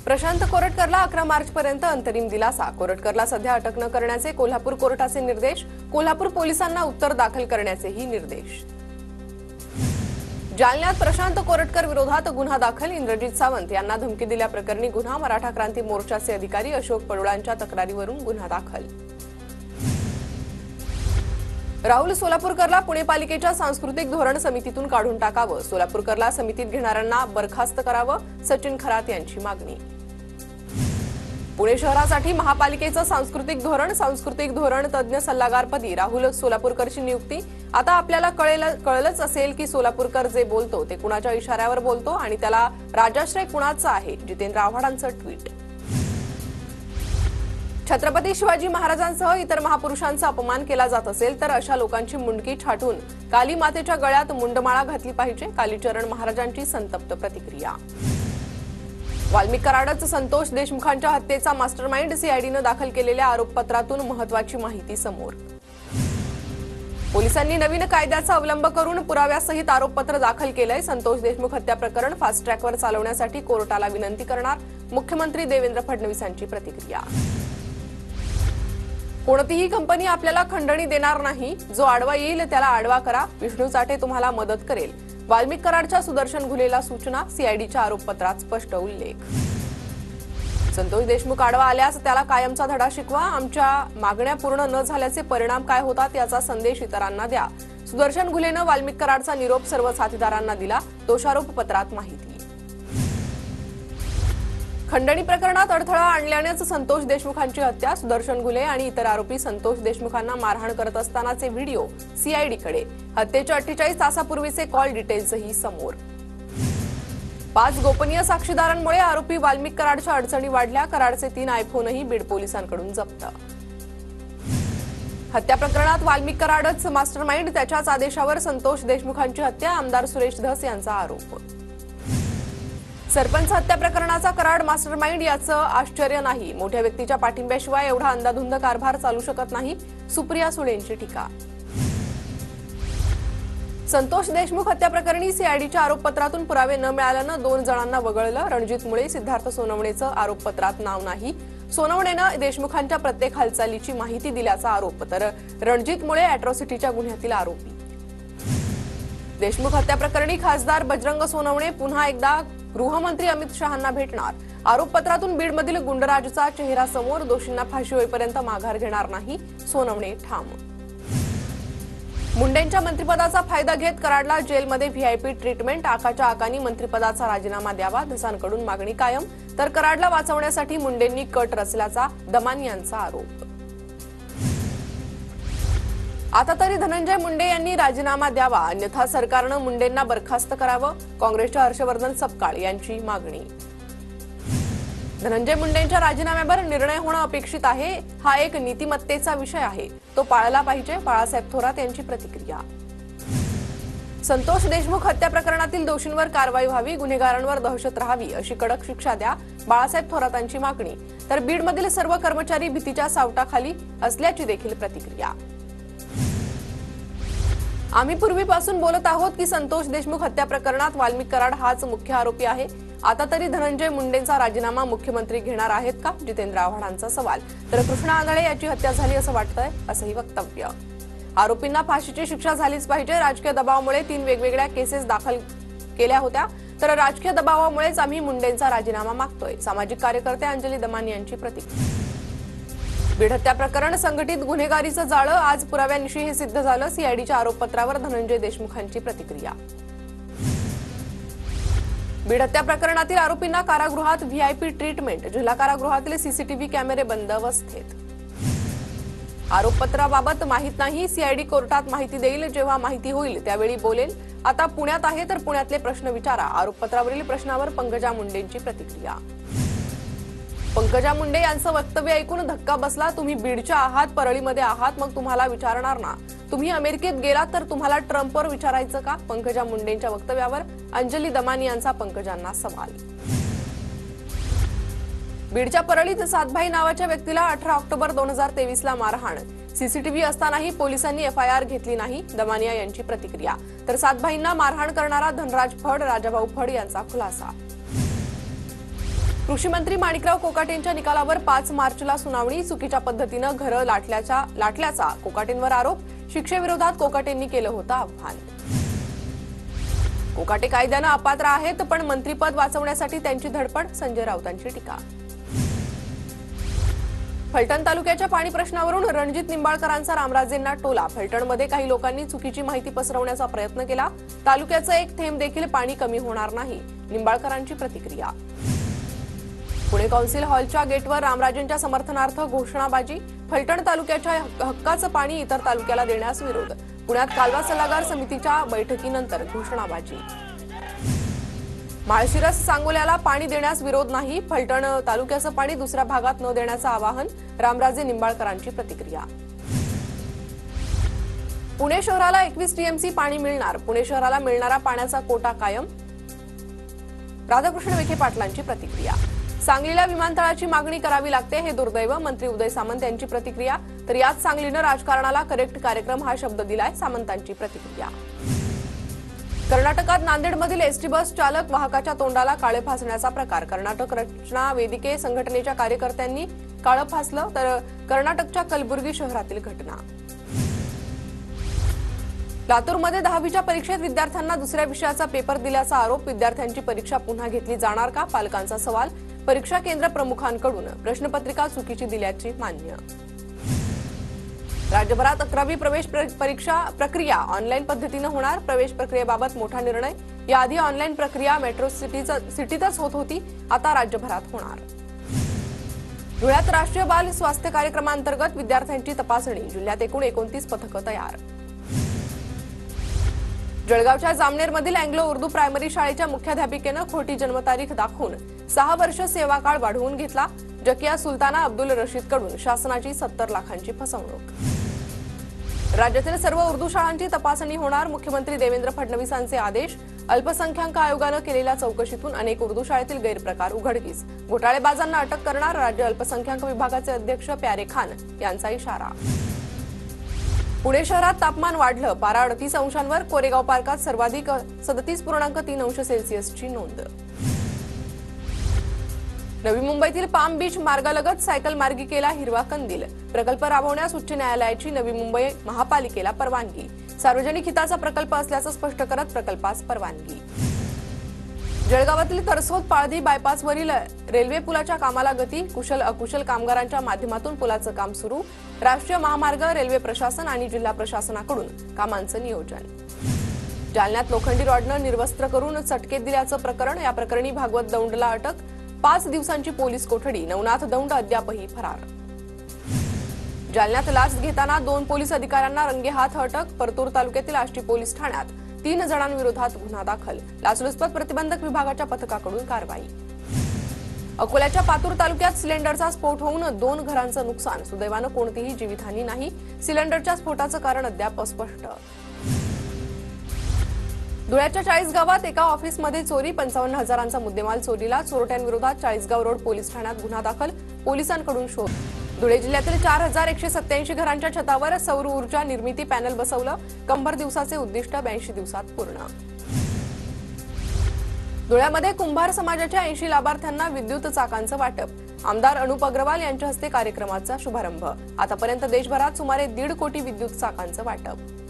प्रशांत कोरटकरला 11 मार्चपर्यंत अंतरिम दिलासा. कोरटकरला सध्या अटक न करण्याचे कोल्हापूर कोर्टाचे निर्देश. कोल्हापूर पोलिसांना उत्तर दाखल करण्याचेही निर्देश. जालन्यात प्रशांत कोरटकर विरोधात गुन्हा दाखल. इंद्रजित सावंत यांना धमकी दिल्याप्रकरणी गुन्हा. मराठा क्रांती मोर्चाचे अधिकारी अशोक पडुळांच्या तक्रारीवरून गुन्हा दाखल. राहुल सोलापूरकरला पुणे पालिकेच्या सांस्कृतिक धोरण समितीतून काढून टाकावं. सोलापूरकरला समितीत घेणाऱ्यांना बरखास्त करावं. सचिन खरात यांची मागणी. पुणे शहरासाठी महापालिकेचं सांस्कृतिक धोरण तज्ज्ञ सल्लागारपदी राहुल सोलापूरकरची नियुक्ती. आता आपल्याला कळलंच असेल की सोलापूरकर जे बोलतो ते कुणाच्या इशाऱ्यावर बोलतो आणि त्याला राजाश्रय कुणाचा आहे. जितेंद्र आव्हाडांचं ट्विट. छत्रपती शिवाजी महाराजांसह इतर महापुरुषांचा अपमान केला जात असेल तर अशा लोकांची मुंडकी छाटून काली मातेच्या गळ्यात मुंडमाळा घातली पाहिजे. कालीचरण महाराजांची संतप्त प्रतिक्रिया. वाल्मिक कराडच संतोष देशमुखांच्या हत्येचा मास्टरमाइंड. सीआयडीनं दाखल केलेल्या आरोपपत्रातून महत्वाची माहिती समोर. पोलिसांनी नवीन कायद्याचा अवलंब करून पुराव्यासहित आरोपपत्र दाखल केलंय. संतोष देशमुख हत्या प्रकरण फास्ट ट्रॅकवर चालवण्यासाठी कोर्टाला विनंती करणार. मुख्यमंत्री देवेंद्र फडणवीसांची प्रतिक्रिया. कोणतीही कंपनी आपल्याला खंडणी देणार नाही. जो आडवा येईल त्याला आडवा करा. विष्णू चाटे तुम्हाला मदत करेल. वाल्मिक कराडच्या सुदर्शन घुलेला सूचना. सीआयडीच्या आरोपपत्रात स्पष्ट उल्लेख. संतोष देशमुख आडवा आल्यास त्याला कायमचा धडा शिकवा. आमच्या मागण्या पूर्ण न झाल्याचे परिणाम काय होतात याचा संदेश इतरांना द्या. सुदर्शन घुलेनं वाल्मिक कराडचा निरोप सर्व साथीदारांना दिला. दोषारोपपत्रात माहिती. खंडणी प्रकरणात अडथळा आणल्यानेच संतोष देशमुखांची हत्या. सुदर्शन घुले आणि इतर आरोपी संतोष देशमुखांना मारहाण करत असतानाचे व्हिडिओ सीआयडीकडे. हत्येच्या 48 तासापूर्वीचे कॉल डिटेल्सही समोर. 5 गोपनीय साक्षीदारांमुळे आरोपी वाल्मिक कराडच्या अडचणी वाढल्या. कराडचे 3 आयफोनही बीड पोलिसांकडून जप्त. हत्या प्रकरणात वाल्मिक कराडच मास्टरमाइंड. त्याच्याच आदेशावर संतोष देशमुखांची हत्या. आमदार सुरेश धस यांचा आरोप. सरपंच हत्या प्रकरणाचा कराड मास्टरमाइंड याचं आश्चर्य नाही. मोठ्या व्यक्तीच्या पाठिंब्याशिवाय एवढा अंधाधुंद कारभार चालू शकत नाही. सुप्रिया सुळेंची टीका. संतोष देशमुख हत्या प्रकरणी सीआयडीच्या आरोपपत्रातून पुरावे न मिळाल्यानं 2 जणांना वगळलं. रणजित मुळे, सिद्धार्थ सोनवणेचं आरोपपत्रात नाव नाही. सोनवणेनं देशमुखांच्या प्रत्येक हालचालीची माहिती दिल्याचा आरोप, तर रणजित मुळे अॅट्रॉसिटीच्या गुन्ह्यातील आरोपी. देशमुख हत्या प्रकरणी खासदार बजरंग सोनवणे पुन्हा एकदा गृहमंत्री अमित शहांना भेटणार. आरोपपत्रातून बीडमधील गुंडराजचा चेहरा समोर. दोषींना फाशी होईपर्यंत माघार घेणार नाही. सोनवणे ठाम. मुंडेंच्या मंत्रिपदाचा फायदा घेत कराडला जेलमध्ये व्हीआयपी ट्रीटमेंट. आकाच्या आकांनी मंत्रिपदाचा राजीनामा द्यावा. धसांकडून मागणी कायम. तर कराडला वाचवण्यासाठी मुंडेंनी कट रचल्याचा दमानी यांचा आरोप. आता तरी धनंजय मुंडे यांनी राजीनामा द्यावा, अन्यथा सरकारनं मुंडेंना बरखास्त करावं. काँग्रेसच्या हर्षवर्धन सपकाळ यांची मागणी. धनंजय मुंडेंच्या राजीनाम्यावर निर्णय होणं अपेक्षित आहे. हा एक नीतिमत्तेचा विषय आहे. तो पाळला पाहिजे. बाळासाहेब थोरात यांची प्रतिक्रिया. संतोष देशमुख हत्या प्रकरणातील दोषींवर कारवाई व्हावी. गुन्हेगारांवर दहशत राहावी. अशी कडक शिक्षा द्या. बाळासाहेब थोरातांची मागणी. तर बीडमधील सर्व कर्मचारी भीतीच्या सावटाखाली असल्याची देखील प्रतिक्रिया. आम्ही पूर्वीपासून बोलत आहोत की संतोष देशमुख हत्या प्रकरणात वाल्मिक कराड हाच मुख्य आरोपी आहे. आता तरी धनंजय मुंडेंचा राजीनामा मुख्यमंत्री घेणार आहेत का? जितेंद्र आव्हाडांचा सवाल. तर कृष्णा आंधळे याची हत्या झाली असं वाटतंय, असंही वक्तव्य. आरोपींना फाशीची शिक्षा झालीच पाहिजे. राजकीय दबावामुळे 3 वेगवेगळ्या केसेस दाखल केल्या होत्या. तर राजकीय दबावामुळेच आम्ही मुंडेंचा राजीनामा मागतोय. सामाजिक कार्यकर्ते अंजली दमानी यांची प्रतिक्रिया. बीड हत्या प्रकरण संघटित गुन्हेगारीचं जाळं. आज पुराव्यानिशी हे सिद्ध झालं. सीआयडीच्या आरोपपत्रावर धनंजय देशमुखांची प्रतिक्रिया. बीड हत्या प्रकरणातील आरोपींना कारागृहात व्हीआयपी ट्रीटमेंट. जिल्हा कारागृहातील सीसीटीव्ही कॅमेरे बंद अवस्थेत. आरोपपत्राबाबत माहित नाही. सीआयडी कोर्टात माहिती देईल. जेव्हा माहिती होईल त्यावेळी बोलेल. आता पुण्यात आहे तर पुण्यातले प्रश्न विचारा. आरोपपत्रावरील प्रश्नावर पंकजा मुंडेंची प्रतिक्रिया. पंकजा मुंडे यांचं वक्तव्य ऐकून धक्का बसला. तुम्ही बीडच्या आहात, परळीमध्ये आहात, मग तुम्हाला विचारणार ना. तुम्ही अमेरिकेत गेलात तर तुम्हाला ट्रम्पवर विचारायचं का? पंकजा मुंडेंच्या वक्तव्यावर अंजली दमानी यांचा पंकजांना सवाल. बीडच्या परळीत सातभाई नावाच्या व्यक्तीला 18 ऑक्टोबर 2023ला मारहाण. सीसीटीव्ही असतानाही पोलिसांनी एफआयआर घेतली नाही. दमानिया यांची प्रतिक्रिया. तर सातभाईंना मारहाण करणारा धनराज फड, राजाभाऊ फड यांचा खुलासा. कृषी मंत्री माणिकराव कोकाटेंच्या निकालावर 5 मार्चला सुनावणी. चुकीच्या पद्धतीनं घरं लाटल्याचा कोकाटेंवर आरोप. शिक्षेविरोधात कोकाटेंनी केलं होतं आव्हान. कोकाटे कायद्यानं अपात्र आहेत, पण मंत्रीपद वाचवण्यासाठी त्यांची धडपड. संजय राऊतांची टीका. फलटण तालुक्याच्या पाणी प्रश्नावरून रणजित निंबाळकरांचा रामराजेंना टोला. फलटणमध्ये काही लोकांनी चुकीची माहिती पसरवण्याचा प्रयत्न केला. तालुक्याचं एक थेंब देखील पाणी कमी होणार नाही. निंबाळकरांची प्रतिक्रिया. पुणे कौन्सिल हॉलच्या गेटवर रामराजेंच्या समर्थनार्थ घोषणाबाजी. फलटण तालुक्याच्या हक्काचं पाणी इतर तालुक्याला देण्यास विरोध. पुण्यात कालवा सल्लागार समितीच्या बैठकीनंतर घोषणाबाजी. माळशिरस सांगोल्याला पाणी देण्यास विरोध नाही. फलटण तालुक्याचं पाणी दुसऱ्या भागात न देण्याचं आवाहन. रामराजे निंबाळकरांची प्रतिक्रिया. पुणे शहराला 21 टीएमसी पाणी मिळणार. पुणे शहराला मिळणारा पाण्याचा कोटा कायम. राधाकृष्ण विखे पाटलांची प्रतिक्रिया. सांगलीला विमानतळाची मागणी करावी लागते, हे दुर्दैव. मंत्री उदय सामंत यांची प्रतिक्रिया. तर याच सांगलीनं राजकारणाला करेक्ट कार्यक्रम हा शब्द दिलाय. सामंतांची प्रतिक्रिया. कर्नाटकात नांदेडमधील एसटी बस चालक वाहकाच्या तोंडाला काळे फासण्याचा प्रकार. कर्नाटक रचना वेदिके संघटनेच्या कार्यकर्त्यांनी काळं फासलं. तर कर्नाटकच्या कलबुर्गी शहरातील घटना. लातूरमध्ये 10वीच्या परीक्षेत विद्यार्थ्यांना दुसऱ्या विषयाचा पेपर दिल्याचा आरोप. विद्यार्थ्यांची परीक्षा पुन्हा घेतली जाणार का, पालकांचा सवाल. परीक्षा केंद्र प्रमुखांकडून प्रश्नपत्रिका चुकीची दिल्याची मान्य. राज्यभरात 11वी प्रवेश परीक्षा प्रक्रिया ऑनलाईन पद्धतीनं होणार. प्रवेश प्रक्रियेबाबत मोठा निर्णय. याआधी ऑनलाईन प्रक्रिया मेट्रो सिटीतच होत होती, आता राज्यभरात होणार. धुळ्यात राष्ट्रीय बाल स्वास्थ्य कार्यक्रमांतर्गत विद्यार्थ्यांची तपासणी. जिल्ह्यात एकूण 29 पथकं तयार. जळगावच्या जामनेरमधील अँग्लो उर्दू प्रायमरी शाळेच्या मुख्याध्यापिकेनं खोटी जन्मतारीख दाखवून 6 वर्ष सेवाकाळ वाढवून घेतला. जकिया सुलताना अब्दुल रशीदकडून शासनाची 70 लाखांची फसवणूक. राज्यातील सर्व उर्दू शाळांची तपासणी होणार. मुख्यमंत्री देवेंद्र फडणवीसांचे आदेश. अल्पसंख्याक आयोगानं केलेल्या चौकशीतून अनेक उर्दू शाळेतील गैरप्रकार उघडकीस. घोटाळेबाजांना अटक करणार. राज्य अल्पसंख्याक विभागाचे अध्यक्ष प्यारे खान यांचा इशारा. पुणे शहरात तापमान वाढलं. पारा 38 अंशांवर. कोरेगाव पार्कात सर्वाधिक 37.3 अंश सेल्सिअसची नोंद. नवी मुंबईतील पाम बीच मार्गालगत सायकल मार्गिकेला हिरवा कंदील. प्रकल्प राबवण्यास उच्च न्यायालयाची नवी मुंबई महापालिकेला परवानगी. सार्वजनिक हिताचा प्रकल्प असल्याचं स्पष्ट करत प्रकल्पास परवानगी. जळगावातील तरसोद पाळधी बायपासवरील रेल्वे पुलाच्या कामाला गती. कुशल अकुशल कामगारांच्या माध्यमातून पुलाचं काम सुरू. राष्ट्रीय महामार्ग, रेल्वे प्रशासन आणि जिल्हा प्रशासनाकडून कामांचं नियोजन. जालन्यात लोखंडी रॉडनं निर्वस्त्र करून चटके दिल्याचं प्रकरण. या प्रकरणी भागवत दौंडला अटक. 5 दिवसांची पोलीस कोठडी. नवनाथ दौंड अद्यापही फरार. जालन्यात लाच घेताना 2 पोलीस अधिकाऱ्यांना रंगेहात अटक. परतूर तालुक्यातील आष्टी पोलीस ठाण्यात 3 जणांविरोधात गुन्हा दाखल. लाचलुचपत प्रतिबंधक विभागाच्या पथकाकडून कारवाई. अकोल्याच्या पातूर तालुक्यात सिलेंडरचा स्फोट होऊन 2 घरांचं नुकसान. सुदैवानं कोणतीही जीवितहानी नाही. सिलेंडरच्या स्फोटाचं कारण अद्याप अस्पष्ट. धुळ्याच्या 40 गावात एका ऑफिसमध्ये चोरी. 55,000चा मुद्देमाल चोरीला. चोरट्यांविरोधात 40गाव रोड पोलीस ठाण्यात गुन्हा दाखल. पोलिसांकडून शोध. धुळे जिल्ह्यातील 4187 घरांच्या छतावर सौर ऊर्जा निर्मिती पॅनल बसवलं. 100 दिवसाचे उद्दिष्ट 82 दिवसात पूर्ण. धुळ्यामध्ये कुंभार समाजाच्या 80 लाभार्थ्यांना विद्युत चाकांचं वाटप. आमदार अनुप अग्रवाल यांच्या हस्ते कार्यक्रमाचा शुभारंभ. आतापर्यंत देशभरात सुमारे 1.5 कोटी विद्युत चाकांचं वाटप.